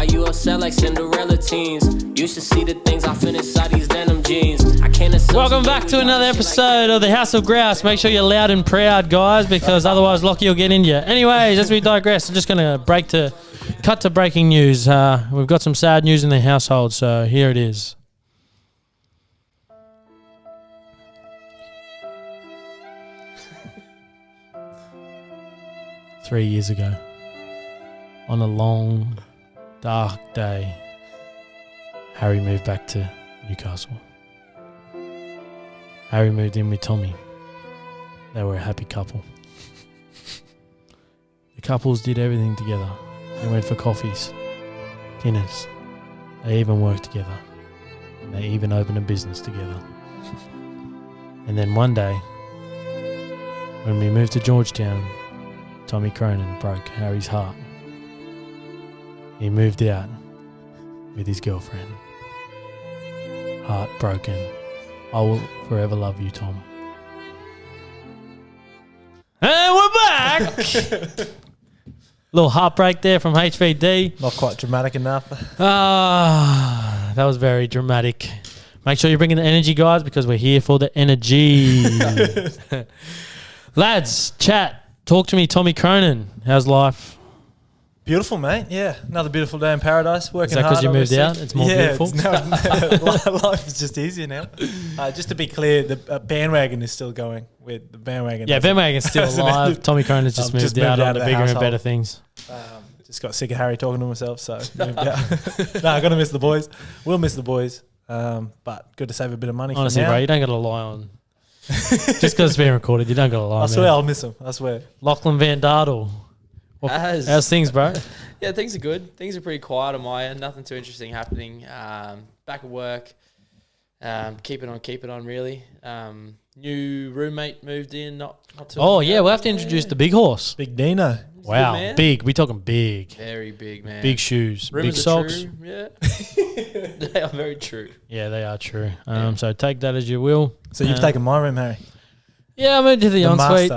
Why you upset like Cinderella teens? You should see the things I fit inside these denim jeans. I can't associate. Welcome back to another episode of the House of Grouse. Make sure you're loud and proud, guys, because otherwise Lockie will get in you. Anyways, as we digress, I'm just going to cut to breaking news. We've got some sad news in the household, so here it is. Three years ago, on a long, dark day, Harry moved back to Newcastle. Harry moved in with Tommy. They were a happy couple. The couples did everything together. They went for coffees, dinners. They even worked together. And they even opened a business together. And then one day, when we moved to Georgetown, Tommy Cronin broke Harry's heart. He moved out with his girlfriend. Heartbroken. I will forever love you, Tom. And we're back! Little heartbreak there from HVD. Not quite dramatic enough. That was very dramatic. Make sure you're bringing the energy, guys, because we're here for the energy. Lads, chat. Talk to me, Tommy Cronin. How's life? Beautiful, mate. Yeah, another beautiful day in paradise. Working hard. Is that because you moved out? It's more beautiful? Life is just easier now. Just to be clear, the Bandwagon is still going with the Bandwagon. Yeah, Bandwagon's still alive. Tommy Cronin's just moved out on the bigger and better things. Just got sick of Harry talking to himself, so moved out. I got to miss the boys. We'll miss the boys, but good to save a bit of money. Honestly, bro, you don't got to lie on. Just because it's being recorded, you don't got to lie. I swear I'll miss him. I swear. Lachlan Van Dardel. How's things, bro? Yeah, things are good. Things are pretty quiet on my end. Nothing too interesting happening. Back at work. Keep it on, really. New roommate moved in. Not too long ago. We'll have to introduce the big horse. Big Dino. Wow, good, big. We talking big. Very big, man. Big shoes, Rumors big socks. True. Yeah, they are very true. Yeah, they are true. So take that as you will. So you've taken my room, Harry. Yeah, I moved to the ensuite.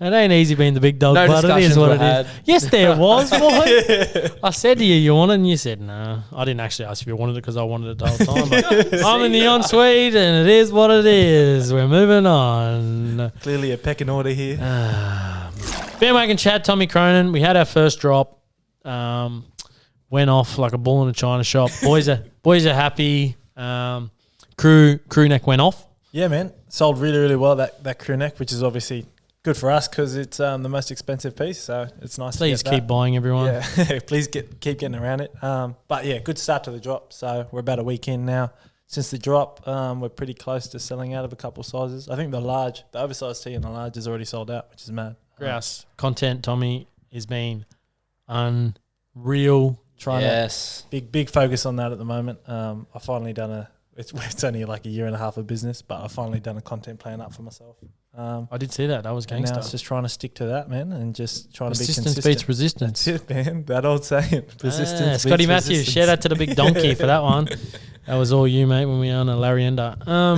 It ain't easy being the big dog, but it is what it is. Yes, there was. Boy. I said to you, you want it, and you said no. I didn't actually ask if you wanted it because I wanted it the whole time. But I'm in the ensuite, and it is what it is. We're moving on. Clearly a pecking order here. Bandwagon chat, Tommy Cronin. We had our first drop. Went off like a bull in a china shop. Boys are happy. Crew neck went off. Yeah, man. Sold really, really well, that crew neck, which is obviously good for us because it's the most expensive piece. So it's nice Please to get that. keep buying, everyone. Yeah, please keep getting around it. But yeah, good start to the drop. So we're about a week in now since the drop. We're pretty close to selling out of a couple of sizes. I think the oversized tee and the large is already sold out, which is mad. Grouse content, Tommy, is being unreal. Trying to big focus on that at the moment. I finally done it's only like a year and a half of business, but I finally done a content plan up for myself. I did see that. That was gangster. Now it's just trying to stick to that, man, and just trying to be consistent. Persistence beats resistance. That's it, man. That old saying. Persistence Scotty beats Matthews. resistance. Shout out to the big donkey for that one. That was all you, mate, when we were on a Larry Ender. All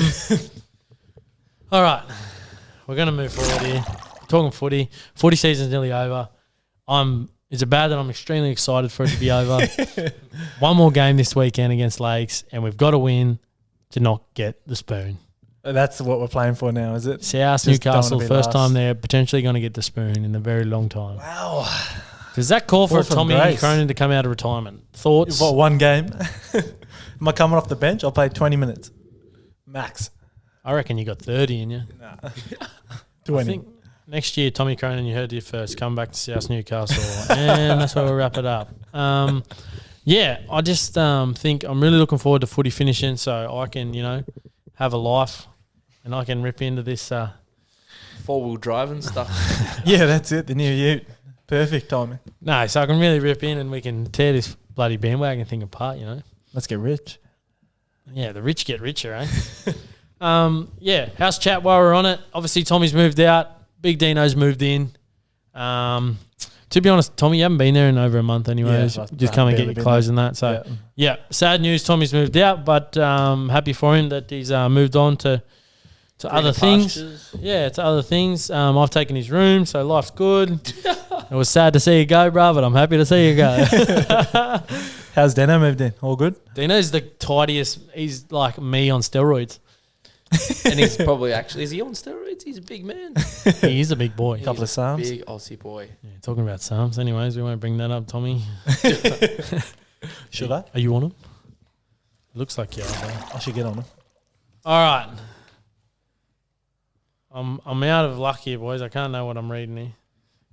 right. We're going to move forward here. Talking footy. Footy season's nearly over. Is it bad that I'm extremely excited for it to be over? One more game this weekend against Lakes, and we've got to win to not get the spoon. That's what we're playing for now, is it? South Newcastle, first time they're potentially going to get the spoon in a very long time. Wow. Does that call for Tommy Cronin to come out of retirement? Thoughts? What, one game? Am I coming off the bench? I'll play 20 minutes. Max. I reckon you got 30 in you. Nah. 20. I think next year, Tommy Cronin, you heard it first, come back to South Newcastle. And that's where we'll wrap it up. I just think I'm really looking forward to footy finishing so I can, have a life and I can rip into this. Four-wheel drive and stuff. Yeah, that's it. The new ute. Perfect timing. No, so I can really rip in and we can tear this bloody bandwagon thing apart, Let's get rich. Yeah, the rich get richer, eh? House chat while we're on it. Obviously, Tommy's moved out. Big Dino's moved in. To be honest, Tommy, you haven't been there in over a month anyways. Just come and get your clothes and that. So, sad news, Tommy's moved out, but happy for him that he's moved on to other things. Yeah, to other things. I've taken his room, so life's good. It was sad to see you go, bro, but I'm happy to see you go. How's Dano moved in? All good? Dino's the tidiest. He's like me on steroids. And he's probably actually, is he on steroids? He's a big man. He is a big boy. Couple of Psalms. Big Aussie boy. Yeah, talking about Psalms. Anyways, we won't bring that up, Tommy. Should I? Are you on him? It looks like you are, bro. I should get on him. All right. I'm out of luck here, boys. I can't know what I'm reading here.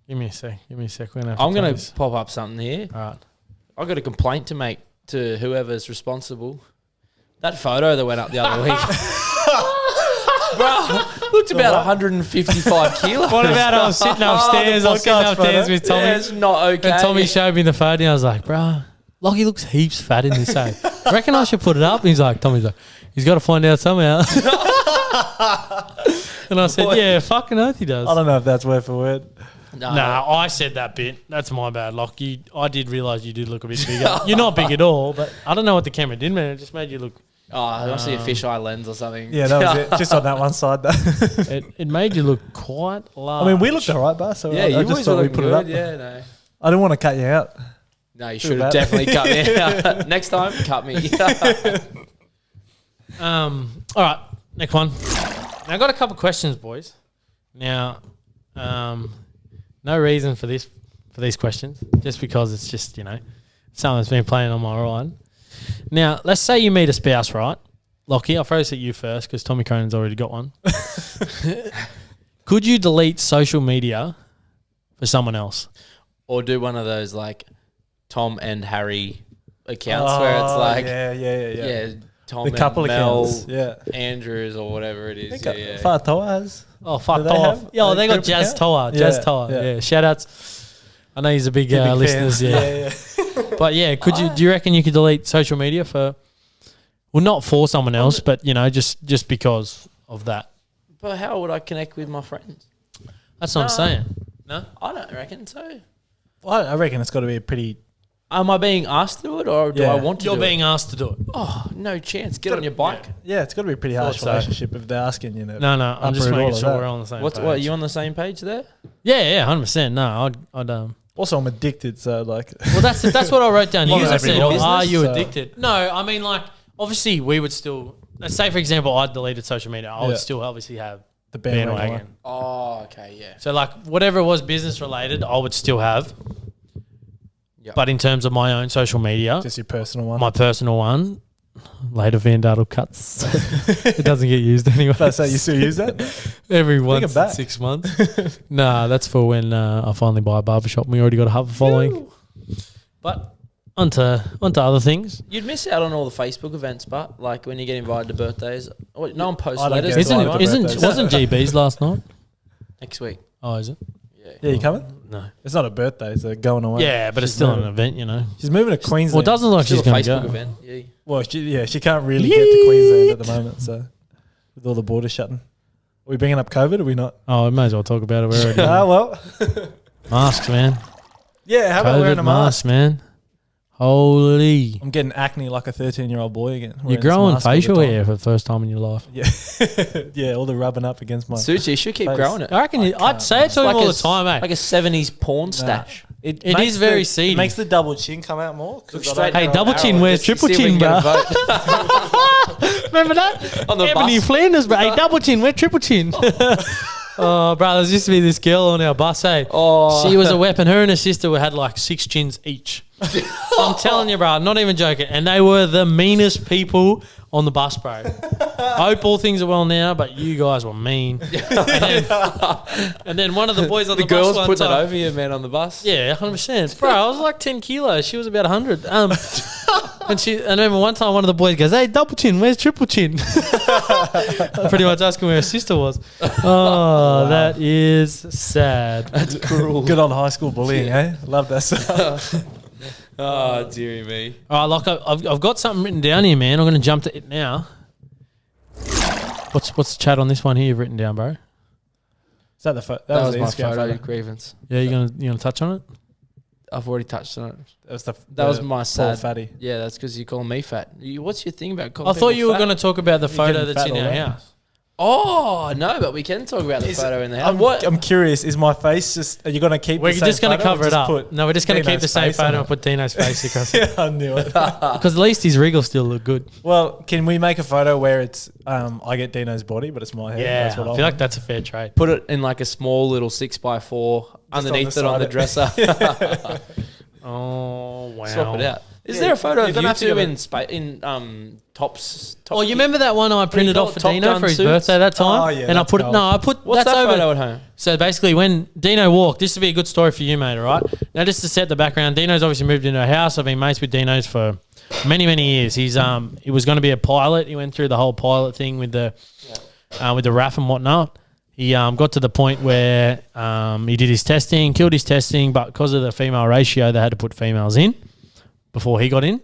Give me a sec. We're gonna have I'm to going take to pop up something here. this. All right. I got a complaint to make to whoever's responsible. That photo that went up the other week. Bro, looked about 155 kilos. What about I was sitting upstairs? I was sitting podcast upstairs photo. with Tommy. Yeah, it's not okay. And Tommy showed me the photo, and I was like, bro, Lockie looks heaps fat in this. I reckon I should put it up. And Tommy's like, he's got to find out somehow. And I said, yeah, fucking oath he does. I don't know if that's word for word. Nah, I said that bit. That's my bad, Lockie. I did realise you did look a bit bigger. You're not big at all, but I don't know what the camera did, man. It just made you look... Oh, I must see a fisheye lens or something. Yeah, that was it. Just on that one side, though. It made you look quite large. I mean, we looked all right, Bar. So Yeah, I you just always thought look we'd put good. it up. Yeah, no. I didn't want to cut you out. No, you Too should have bad. definitely cut me out. Next time, cut me. All right, next one. Now, I got a couple of questions, boys. Now, no reason for these questions, just because it's just, something that's been playing on my mind. Now, let's say you meet a spouse, right? Lockie, I'll throw this at you first because Tommy Cronin's already got one. Could you delete social media for someone else? Or do one of those like Tom and Harry accounts where it's like, yeah. Tom The couple and Mel, accounts. Yeah. Andrews or whatever it is. I think Yeah. Far Toa has. Oh, fuck Do they off. have Yeah, a they got group Jazz account? Toa. Yeah, Jazz Toa. yeah. Yeah, shout outs. I know he's a big, Big listeners. fans. Yeah. But yeah, do you reckon you could delete social media for, well, not for someone else, but, just because of that? But how would I connect with my friends? That's what I'm saying. No? I don't reckon so. Well, I reckon it's got to be a pretty... Am I being asked to do it or do Yeah. I want to You're do being it? asked to do it. Oh, no chance. Get on your bike. Yeah, it's got to be a pretty harsh Thought so. relationship if they're asking, No, I'm just uproot all making of sure that. we're on the same What, page. are you on the same page there? Yeah, 100%. No, I'd Also, I'm addicted, so like... well, that's what I wrote down. Well, You that's said, every are business, you so- addicted? No, I mean, like, obviously we would still, let's say, for example, I deleted social media. I Yeah. would still obviously have The bandwagon. Bandwagon. Oh, okay, yeah. So, like, whatever was business related, I would still have. Yep. But in terms of my own social media, Just your personal one. my personal one, later Van Dardle cuts. It doesn't get used anyway. That's how you still use that? Every it once in back. 6 months. Nah, that's for when I finally buy a barbershop and we already got a hub following. But onto other things. You'd miss out on all the Facebook events, but like when you get invited to birthdays, no one posts I don't letters. get to invited anyone. to birthdays. Wasn't GB's last night? Next week. Oh, is it? Yeah. Yeah, you coming? No. It's not a birthday, it's a going away. Yeah, but it's She's still moving. an event, She's moving to Queensland. Well, it doesn't look like Still she's a going to Facebook go. event. Yeah. Well, she can't really get to Queensland at the moment, so with all the borders shutting. Are we bringing up COVID or are we not? Oh, we may as well talk about it. We're already Well. masks, man. Yeah, how about wearing COVID a mask? mask, man. Holy. I'm getting acne like a 13-year-old boy again. You're wearing this growing mask all the facial time. hair for the first time in your life. Yeah. Yeah, all the rubbing up against my... Suits you. You should keep Face. growing it. I reckon I'd say it to him Like all a the s- time, mate. Like a 70s porn stash. It It makes is very the- seedy. It makes the double chin come out more. 'cause Look I don't straight grow Hey, an double arrow. chin, where's Just triple see if we chin, can get bro? a vote. Remember that? On the Ebony bus. Flanders, bro. Hey, double chin, we're triple chin. Oh, bro, there used to be this girl on our bus, hey. Oh. She was a weapon. Her and her sister had like 6 chins each. I'm telling you, bro, I'm not even joking. And they were the meanest people on the bus, bro. I hope all things are well now, but you guys were mean. And then one of the boys on the, The bus girls one put that time- over you, man, on the bus. Yeah, 100%. Bro, I was like 10 kilos. She was about 100. And I remember one time one of the boys goes, hey, double chin, where's triple chin? Pretty much asking where her sister was. Oh, that is sad. That's cruel. Good old high school bullying, eh? Love that stuff. Oh, dearie me. All right, Locke, I've got something written down here, man. I'm going to jump to it now. What's the chat on this one here you've written down, bro? Is that the That was was the my Instagram photo grievance. Yeah, you gonna touch on it? I've already touched on it. That was my poor sad- fatty. Yeah, that's because you're calling me fat. What's your thing about calling I thought people you were fat? going to talk about the You're photo getting that's fat in our all over. house. Oh no, but we can talk about the photo in the house. I'm curious. Is my face just? Are you going to keep? We're the same just going to photo or cover it just up. put No, we're just going to keep Dino's the same face on photo it? and put Dino's face across it. Yeah, I knew it. Because at least his wriggles still look good. Well, can we make a photo where it's I get Dino's body, but it's my head? Yeah, That's what I feel like that's a fair trade. Put it in like a small little 6x4 underneath it on the dresser. Oh, wow. Swap it out. Is there a photo of don't you have to two go in tops? Oh, you remember that one I printed call off it? for Top Dino Gun for his suits? birthday that time? Oh, yeah, and I that's put gold. no, I put What's that's that over. photo at home? So basically, when Dino walked, this would be a good story for you, mate. All right. Now, just to set the background, Dino's obviously moved into a house. I've been mates with Dino's for many years. He was going to be a pilot. He went through the whole pilot thing with the RAF and whatnot. He got to the point where he did his testing, killed his testing, but because of the female ratio, they had to put females in before he got in.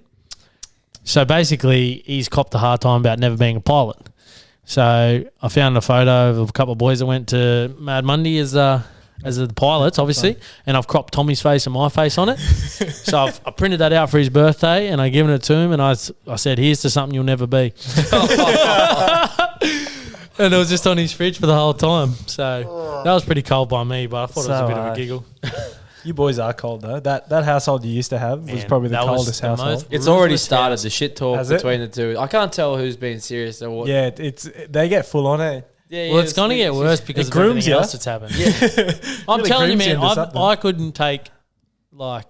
So basically, he's copped a hard time about never being a pilot. So I found a photo of a couple of boys that went to Mad Monday as the pilots, obviously, and I've cropped Tommy's face and my face on it. So I printed that out for his birthday, and I given it to him, and I said, "Here's to something you'll never be." And it was just on his fridge for the whole time. So that was pretty cold by me, but I thought it was a bit of a giggle. You boys are cold though. That household you used to have was Man, probably the that was coldest the household. most- It's already Ruthless started house. the shit talk Has it? between the two. I can't tell who's being serious or what. Yeah, they get full on it. Yeah, Well, it's going to get worse because it of everything grooms you. else that's happened. I'm Really telling you, grooms you man, into something. I couldn't take like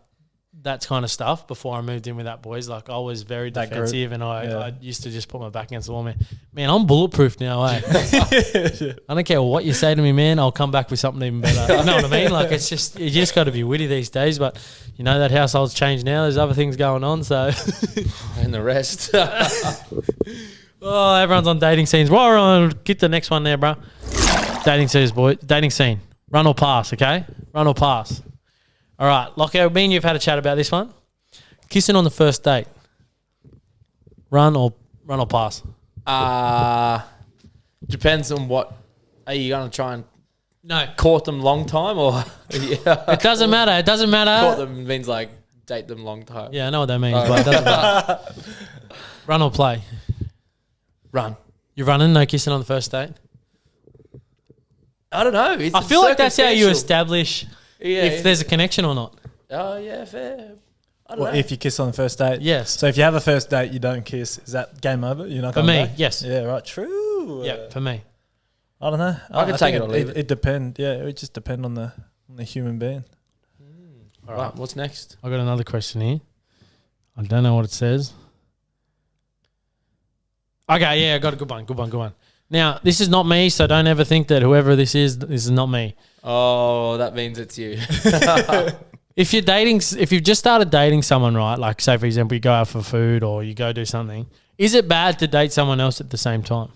that kind of stuff before I moved in with that boys. Like I was very That group. defensive, and I Yeah. used to just put my back against the wall. Man, I'm bulletproof now. Eh? I don't care what you say to me, man. I'll come back with something even better. You know what I mean? Like it's just you just got to be witty these days. But you know that household's changed now. There's other things going on. So And the rest. oh, everyone's on dating scenes. Well, we're on. Get the next one there, bro. Dating scenes, boy. Dating scene. Run or pass, okay? Run or pass. All right, Locko, me and you've had a chat about this one. Kissing on the first date. Run or pass? Depends on what. Are you going to try and No. court them long time or yeah. It doesn't matter. It doesn't Court matter. them means like date them long time. Yeah, I know what that means, but it doesn't matter. Run or play? Run. You're running, no kissing on the first date? I don't know. I feel like that's how you circumstantial. establish Yeah, if there's a connection or not. Oh yeah, fair. I don't Well, know. if you kiss on the first date. Yes. So if you have a first date, you don't kiss. Is that game over? You're not For coming me, back? yes. Yeah, right. True. Yeah, for me. I don't know. I can take think it or leave it. It depend. Yeah, it would just depend on the human being. All right, what's next? I got another question here. I don't know what it says. Okay, yeah, I got a good one. Now, this is not me, so don't ever think that whoever this is not me. Oh, that means it's you. If you've just started dating someone, right? Like, say for example, you go out for food or you go do something. Is it bad to date someone else at the same time?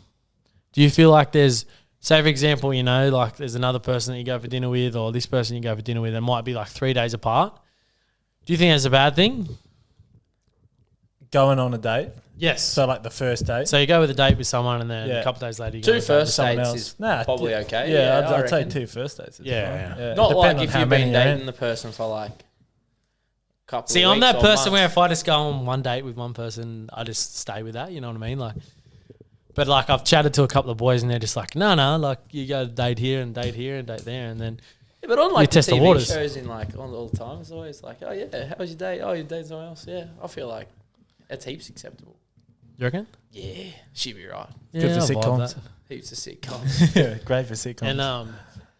Do you feel like there's, say for example, you know, like there's another person that you go for dinner with, or this person you go for dinner with, it might be like 3 days apart. Do you think that's a bad thing? Going on a date. Yes. So like the first date. So you go with a date with someone, and then Yeah. a couple days later you go Two with a date with first someone dates else. is Nah, probably okay. Yeah, I I'd say reckon. 2 first dates. is Yeah, fine. yeah. Not Depending like on if how you've many been you're in. dating the person for like a couple See, of I'm weeks that or person months. where if I just go on one date with one person, I just stay with that. You know what I mean? Like, but like I've chatted to a couple of boys, and they're just like, no, like you go date here and date here and date there, and then Yeah, but on like the test the TV waters. shows in like all the time, it's always like, oh yeah, how was your date? Oh, you dated someone else? Yeah, I feel like that's heaps acceptable. you reckon? Yeah, she'd be right. Good for I'll vibe sitcoms. that. Heaps of sitcoms. Yeah, great for sitcoms. And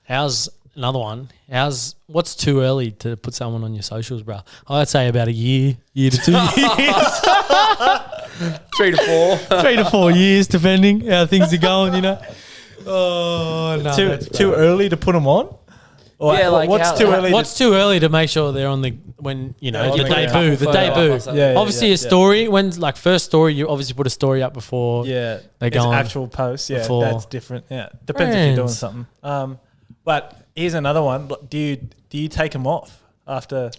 how's another one? What's too early to put someone on your socials, bro? I'd say about a year to 2 years, 3 to 4. 3 to 4 years, depending how things are going. You know. Oh no, too early to put them on? Or Yeah, like what's how- too early? What's too early to make sure they're on the when you know Yeah, the like a debut? The couple photo debut. up or something. Yeah, Obviously, yeah, a story. When's like first story, you obviously put a story up before. Yeah, They it's go on actual posts. Yeah, before. that's different. Yeah, depends if you're doing Friends. something. But here's another one. Look, do you take them off after?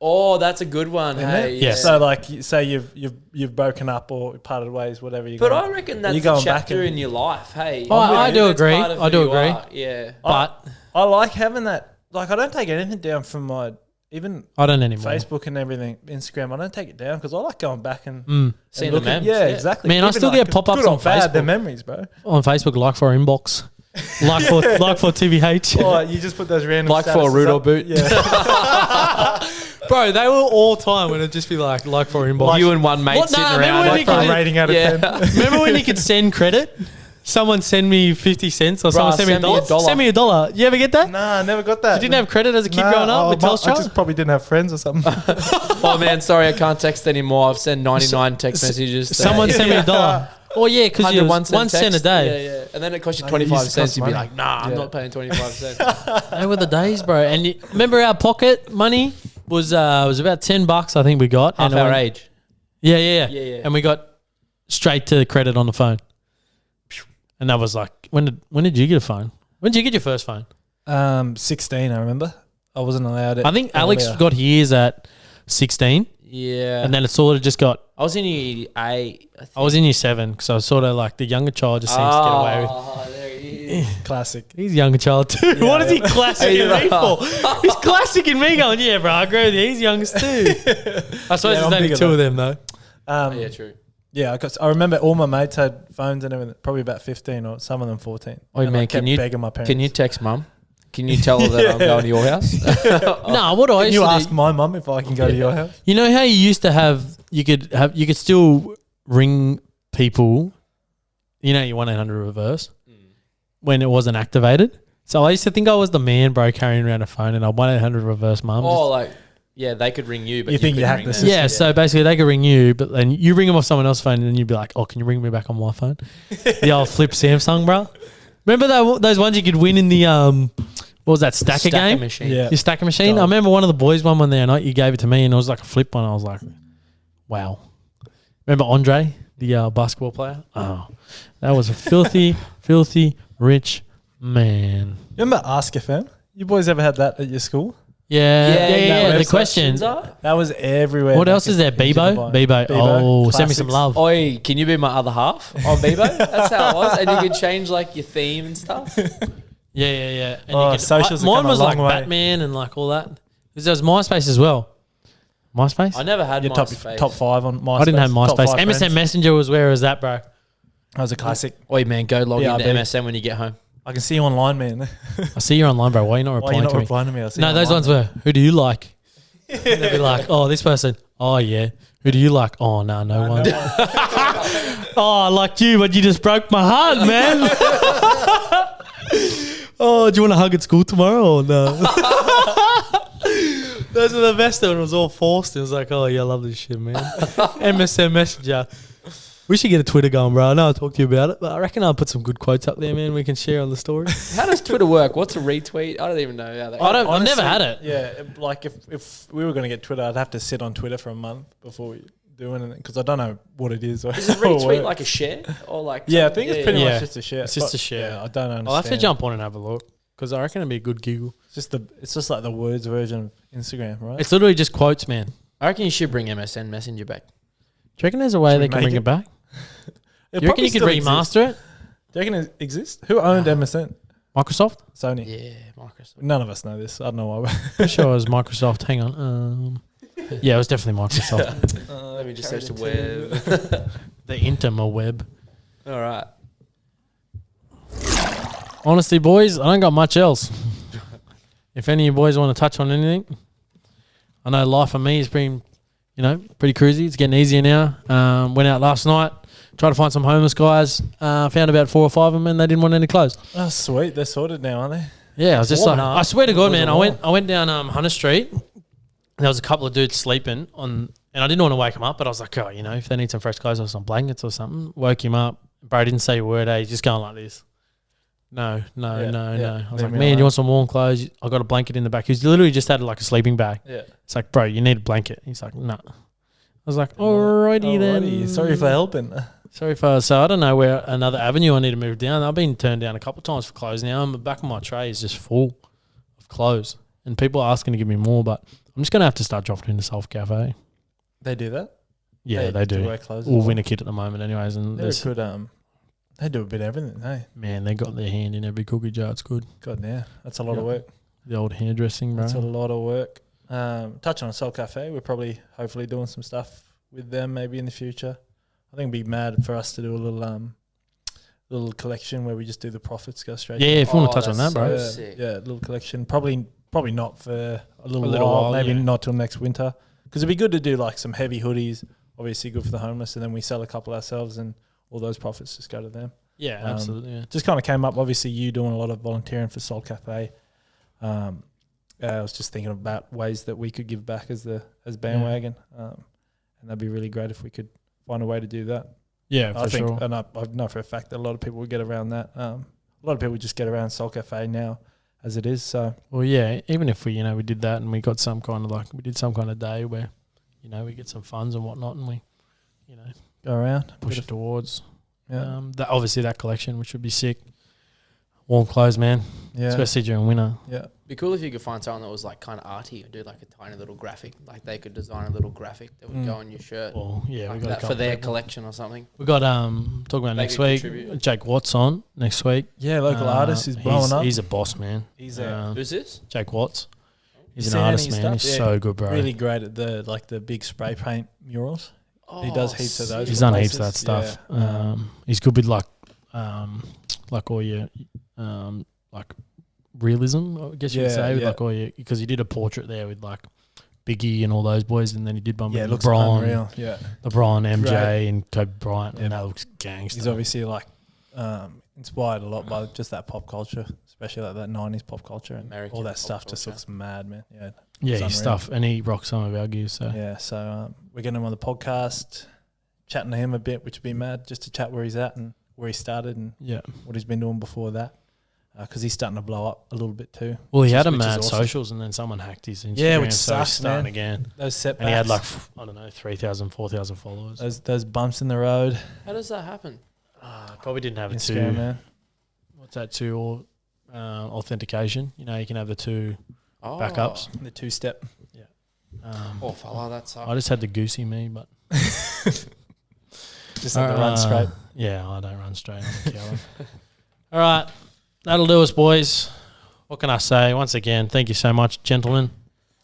Oh, that's a good one. Isn't Hey, it? yeah. Yes. So like, say you've broken up or parted ways, whatever you. But I reckon that's you a going back chapter and- in your life. Hey, Oh, I do that's agree. part of I who do you agree. are. Yeah. But I like having that. Like, I don't take anything down from my even I don't anymore. Facebook and everything, Instagram, I don't take it down because I like going back and Seeing the looking. memes. Yeah, exactly. Man, I Even still get pop-ups good or on bad, Facebook. they're memories, bro. On Facebook, like for our inbox. like for TBH. Oh, you just put those random Like for a statuses root or up. boot. Yeah. Bro, they were all time when it'd just be like for our inbox. You and one mate What? sitting Nah, around. remember when Like you for a could- rating out of 10. Remember when you could send credit? Someone send me 50 cents or someone Bruh, send me send me $1. a dollar. Send me $1. You ever get that? Nah, I never got that. You didn't have credit as a kid Nah, growing up with I Telstra? just probably didn't have friends or something. Oh man, sorry, I can't text anymore. I've sent 99 text messages. Someone send me $1. Oh yeah, because you 1 cent a day. Yeah, yeah. And then it cost you Oh, 25 you used to cents. cost You'd be money. like, nah, I'm Yeah. not paying 25 cents. They were the days, bro. And you, remember our pocket money was about $10, I think we got. Half and our it went- age. Yeah, yeah, Yeah, yeah. And we got straight to credit on the phone. And that was like, when did you get a phone? When did you get your first phone? 16, I remember. I wasn't allowed it. I think Alex earlier. got his at 16, Yeah. and then it sort of just got. I was in year 8. I I was in year 7 because I was sort of like the younger child just seems to get away with. Oh, there he is. Classic. He's a younger child too. Yeah, What is he yeah. classicing me for? He's classicing me going, yeah, bro, I agree with you. He's youngest too. I suppose Yeah, there's I'm only bigger 2 of them though. Yeah, true. Yeah, I remember all my mates had phones and everything. Probably about 15 or some of them 14. Oi, And man, I can kept you- begging my parents? Can you text mum? Can you tell her that I'm going to your house? No, what I Can used you to ask do, my mum if I can go to your house? you know how you used to have you could still ring people, you know, your 1-800 reverse when it wasn't activated. So I used to think I was the man, bro, carrying around a phone and I 1-800 reverse mum. Oh, like, yeah, they could ring you, but You think you couldn't hacked ring the them. system? Yeah, so basically they could ring you, but then you ring them off someone else's phone, and then you'd be like, "Oh, can you ring me back on my phone?" The old flip Samsung, bro. Remember those ones you could win in the what was that stacker game? machine. Yeah. Your stacker machine. Gold. I remember one of the boys won one there night. You gave it to me, and it was like a flip one. I was like, "Wow." Remember Andre, the basketball player? Oh, that was a filthy, filthy rich man. Remember Ask FM? You boys ever had that at your school? Yeah. The website question. Up. That was everywhere. What back else is there? in Bebo? Dubai. Bebo. Oh, send me some Classics. love. Oi, can you be my other half on Bebo? That's how it was. And you could change like your theme and stuff. Yeah. And Oh, socials have mine come a was like long way. Batman and like all that. Because there was MySpace as well. MySpace? I never had Your MySpace. top 5 on MySpace. I didn't have Top MySpace. 5 MSN friends. Messenger was where was that, bro? That was a classic. Oi, man, go log Yeah, I into bet. MSN when you get home. I can see you online, man. I see you're online, bro. Why are you not Why are you replying not to me? replying to me? I see No, you those online. ones were, who do you like? And they'd be like, oh, this person. Oh, yeah. Who do you like? Oh, no one. Oh, I like you, but you just broke my heart, man. Oh, do you want a hug at school tomorrow or no? Those are the best when it was all forced. It was like, oh, yeah, I love this shit, man. MSN Messenger. We should get a Twitter going, bro. I know I'll talk to you about it, but I reckon I'll put some good quotes up there, man. We can share on the story. How does Twitter work? What's a retweet? I don't even know how that I've Honestly, never had it. Yeah, like if we were going to get Twitter, I'd have to sit on Twitter for a month before we do anything because I don't know what it is. Or Is it or retweet work. like a share? Or like Yeah, I think it's pretty Yeah. much just a share. It's just But, a share. Yeah, I don't understand. I'll have to jump on and have a look because I reckon it'd be a good giggle. It's just like the words version of Instagram, right? It's literally just quotes, man. Do I reckon you should bring MSN Messenger back. you reckon there's a way Should we they can make bring it? it back? It You reckon probably you could still exists. remaster it? Do you reckon it exists? Who owned MSN? Microsoft? Sony. Yeah, Microsoft. None of us know this. I don't know why. Pretty sure it was Microsoft. Hang on. Yeah, it was definitely Microsoft. Let me just search the web. The interweb. All right. Honestly, boys, I don't got much else. If any of you boys want to touch on anything, I know life for me has been, pretty cruisy. It's getting easier now. Went out last night, tried to find some homeless guys. Found about 4 or 5 of them, and they didn't want any clothes. Oh, sweet. They're sorted now, aren't they? Yeah, I was just Warm like, up. I swear to God, Was it man, warm? I went down Hunter Street. And there was a couple of dudes sleeping on, and I didn't want to wake them up, but I was like, if they need some fresh clothes or some blankets or something, woke him up. Bro didn't say a word. He's just going like this. No. I was leave like, me man, alone. you want some warm clothes? I got a blanket in the back. He's literally just had like a sleeping bag. Yeah. It's like, bro, you need a blanket. He's like, no. I was like, alrighty then. Alrighty. Sorry for helping. So I don't know where another avenue I need to move down. I've been turned down a couple of times for clothes now, and the back of my tray is just full of clothes. And people are asking to give me more, but I'm just going to have to start dropping into Self Cafe. They do that? Yeah, they do. wear clothes as Or well? Winter Kit at the moment anyways. And They're there's, good. They do a bit of everything, hey? man, they got their hand in every cookie jar. It's good. God, yeah. That's a lot of Yeah. work. The old hairdressing, bro. That's a lot of work. Touching on Soul Cafe, we're probably hopefully doing some stuff with them maybe in the future. I think it'd be mad for us to do a little collection where we just do the profits go straight. Yeah, if you want to touch on that, bro. Yeah, Sick. yeah, a little collection. Probably not for a little while, while. Maybe yeah. not till next winter. Because it'd be good to do like some heavy hoodies. Obviously good for the homeless, and then we sell a couple ourselves, and all those profits just go to them. Yeah, absolutely. Yeah. Just kind of came up. Obviously, you doing a lot of volunteering for Soul Cafe. I was just thinking about ways that we could give back as Bandwagon, and that'd be really great if we could find a way to do that. Yeah, I think, sure. and I know for a fact that a lot of people would get around that. A lot of people just get around Soul Cafe now, as it is. So Well, yeah, even if we did that and we got some kind of we did some kind of day where, we get some funds and whatnot, and we, go around, push it towards, Yeah, obviously that collection, which would be sick. Warm clothes, man, yeah, especially during winter. yeah. Be cool if you could find someone that was like kind of arty or do like a tiny little graphic. Like they could design a little graphic that would go on your shirt. Well, yeah, Like we got a that for couple their people. collection or something. We got talking about They next could week. contribute. Jake Watts on next week. Yeah, local artist is blowing up. He's a boss, man. He's Who's this? Jake Watts. He's You an seen artist, any man. stuff? He's Yeah. so good, bro. really great at the big spray paint murals. He does heaps of those. He's little done heaps of that places. stuff. Yeah. He's good with like all your like realism, I guess you would Yeah, say, with yeah. like all your, because he did a portrait there with like Biggie and all those boys, and then he did one Yeah, it with looks LeBron, unreal. Yeah, MJ, Great. and Kobe Bryant, Yeah. and that looks gangster. he's obviously like inspired a lot by just that pop culture, especially like that 90s pop culture, and American all that pop stuff just culture. looks mad, man. Yeah, yeah, it's his unreal. stuff, and he rocks some of our gear. So Yeah, so we're getting him on the podcast, chatting to him a bit, which would be mad, just to chat where he's at and where he started and yeah. what he's been doing before that, because he's starting to blow up a little bit too. Well, he Which had a is mad awesome. socials, and then someone hacked his Instagram. Yeah, which so he's sucks, starting man. again. Those setbacks, And he had like, I don't know, 3,000, 4,000 followers. those bumps in the road. How does that happen? Probably didn't have a Instagram, two. man. What's that? Two authentication. You can have the two Oh, backups. The two-step. Oh, fella, that sucks. I just had the goosey me, but Just have to run straight. Yeah, I don't run straight. I'm a killer. All right, that'll do us, boys. What can I say? Once again, thank you so much, gentlemen.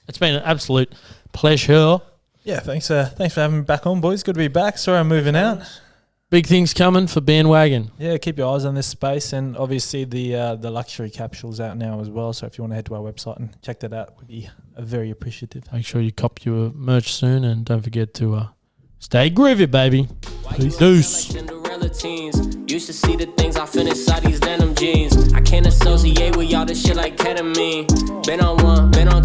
It's been an absolute pleasure. Yeah, thanks for having me back on, boys. Good to be back. Sorry I'm moving out. Big things coming for Bandwagon. Yeah, keep your eyes on this space, and obviously the luxury capsule's out now as well. So if you want to head to our website and check that out, we'd be very appreciative. Make sure you cop your merch soon, and don't forget to stay groovy, baby. Peace. Cinderella teens. You should see the things I feel inside these denim jeans. I can't associate with y'all this shit like ketamine. Been on one, been on two.